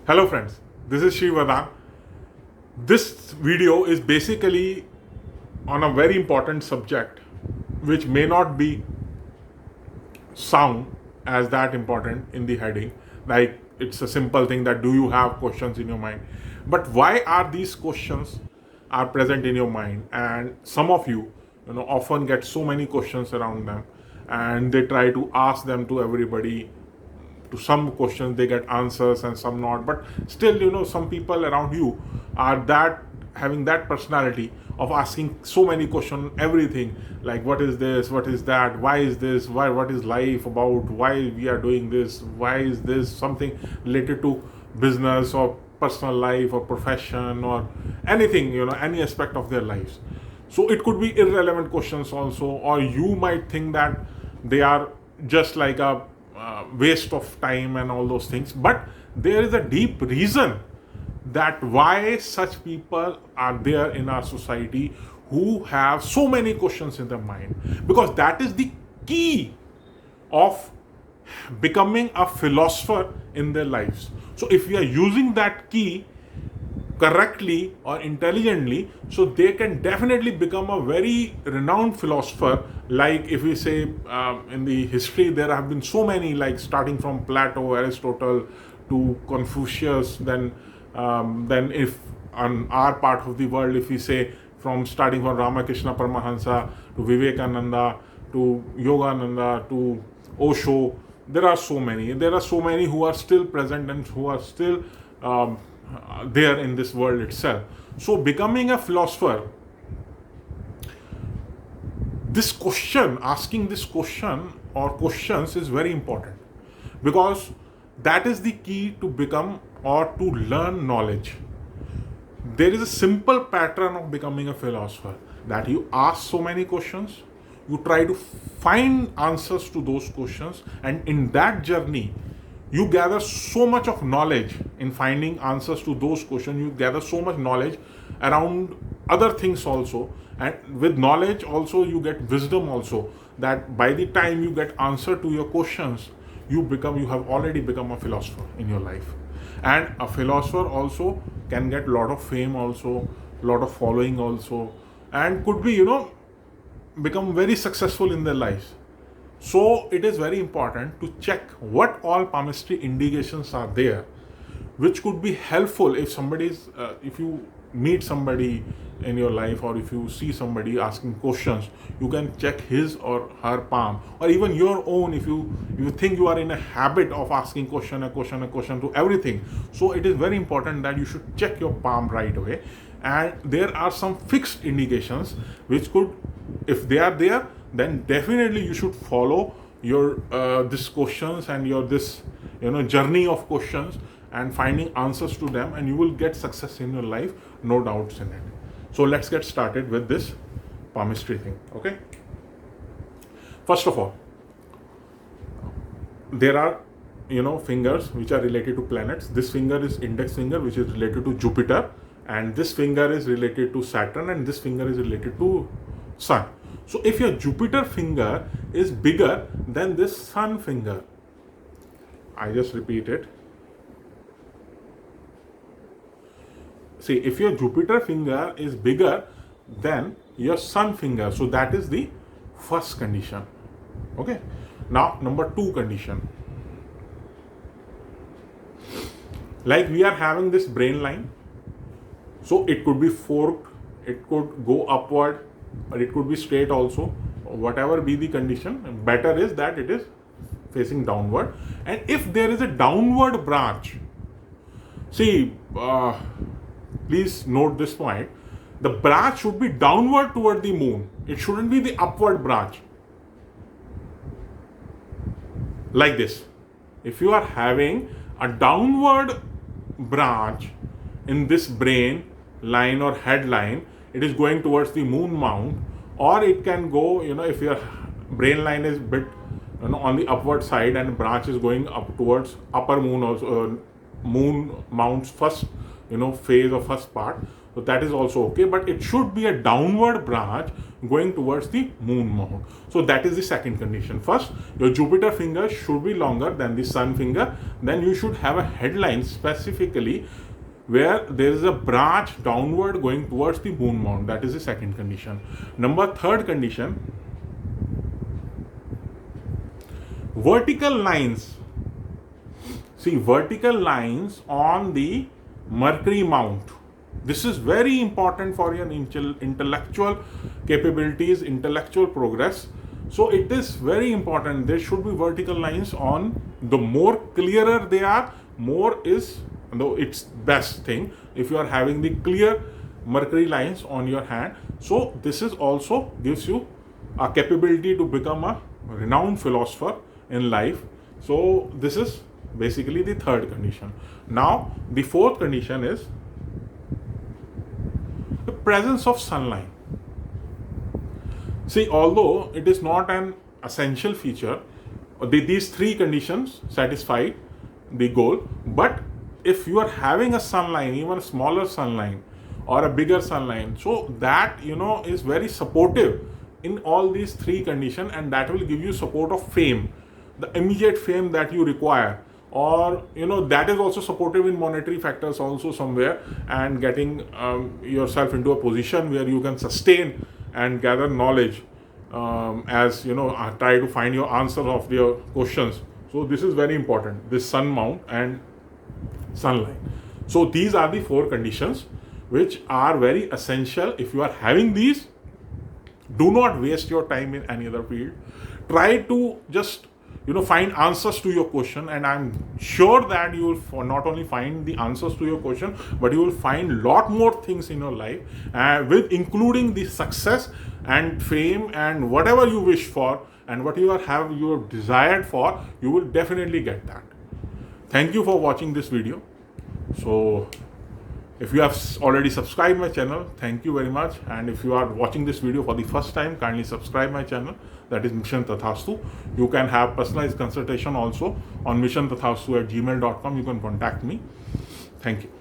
Hello friends, this is Shiv Vadan. This video is basically on a very important subject which may not be sound as that important in the heading. Like it's a simple thing that do you have questions in your mind? But why are these questions are present in your mind? And some of you often get so many questions around them and they try to ask them to everybody. To some questions they get answers and some not, but still some people around you are that having that personality of asking so many questions everything, like what is this, what is that, why is this, why, what is life about, why we are doing this, why is this, something related to business or personal life or profession or anything, any aspect of their lives. So it could be irrelevant questions also, or you might think that they are just like a waste of time and all those things, but there is a deep reason that why such people are there in our society who have so many questions in their mind, because that is the key of becoming a philosopher in their lives. So if we are using that key correctly or intelligently, so they can definitely become a very renowned philosopher. Like if we say in the history there have been so many, like starting from Plato, Aristotle to Confucius, then if on our part of the world, if we say from starting from Ramakrishna Paramahansa to Vivekananda to Yogananda to Osho, there are so many who are still present and who are still there in this world itself. So becoming a philosopher, this question, asking this question or questions is very important, because that is the key to become or to learn knowledge. There is a simple pattern of becoming a philosopher, that you ask so many questions, you try to find answers to those questions, and in that journey you gather so much of knowledge. In finding answers to those questions, you gather so much knowledge around other things also, and with knowledge also you get wisdom also, that by the time you get answer to your questions, you have already become a philosopher in your life. And a philosopher also can get lot of fame also, lot of following also, and could be become very successful in their lives. So it is very important to check what all palmistry indications are there, which could be helpful if if you meet somebody in your life, or if you see somebody asking questions, you can check his or her palm, or even your own, if you think you are in a habit of asking question to everything. So it is very important that you should check your palm right away, and there are some fixed indications which could, if they are there, then definitely you should follow your this questions and your this journey of questions and finding answers to them, and you will get success in your life, no doubts in it. So let's get started with this palmistry thing. Okay, first of all, there are fingers which are related to planets. This finger is index finger, which is related to Jupiter, and this finger is related to Saturn, and this finger is related to Sun. So if your Jupiter finger is bigger than this Sun finger, I just repeat it. See, if your Jupiter finger is bigger than your Sun finger, so that is the first condition. Okay. Now, number 2 condition. Like we are having this brain line, so it could be forked, it could go upward, or it could be straight also. Whatever be the condition, better is that it is facing downward. And if there is a downward branch, see, please note this point, the branch should be downward toward the moon. It shouldn't be the upward branch. Like this. If you are having a downward branch in this brain line or head line, it is going towards the moon mount, or it can go, if your brain line is bit on the upward side and branch is going up towards upper moon also, moon mount's first phase or first part, So that is also okay, but it should be a downward branch going towards the moon mount. So that is the second condition. First, your Jupiter finger should be longer than the sun finger. Then you should have a headline specifically where there is a branch downward going towards the moon mount. That is the second condition. Third condition, vertical lines. See, vertical lines on the Mercury mount. This is very important for your intellectual capabilities, intellectual progress. So it is very important. There should be vertical lines on. The more clearer they are, more is, though it's best thing if you are having the clear Mercury lines on your hand. So this is also gives you a capability to become a renowned philosopher in life. So this is basically the third condition. Now the fourth condition is the presence of sunlight. See, although it is not an essential feature, these three conditions satisfy the goal, but if you are having a sunline, even a smaller sunline or a bigger sunline, so that is very supportive in all these three conditions, and that will give you support of fame, the immediate fame that you require, or that is also supportive in monetary factors also somewhere, and getting yourself into a position where you can sustain and gather knowledge, as try to find your answer of your questions. So this is very important, this sun mount and sunlight. So these are the four conditions which are very essential. If you are having these, do not waste your time in any other field. Try to just find answers to your question, and I'm sure that you will not only find the answers to your question, but you will find lot more things in your life, with including the success and fame and whatever you wish for, and what you have your desired for, you will definitely get that. Thank you for watching this video. So if you have already subscribed my channel, thank you very much. And if you are watching this video for the first time, kindly subscribe my channel. That is Mission Tathastu. You can have personalized consultation also on missiontathastu@gmail.com. You can contact me. Thank you.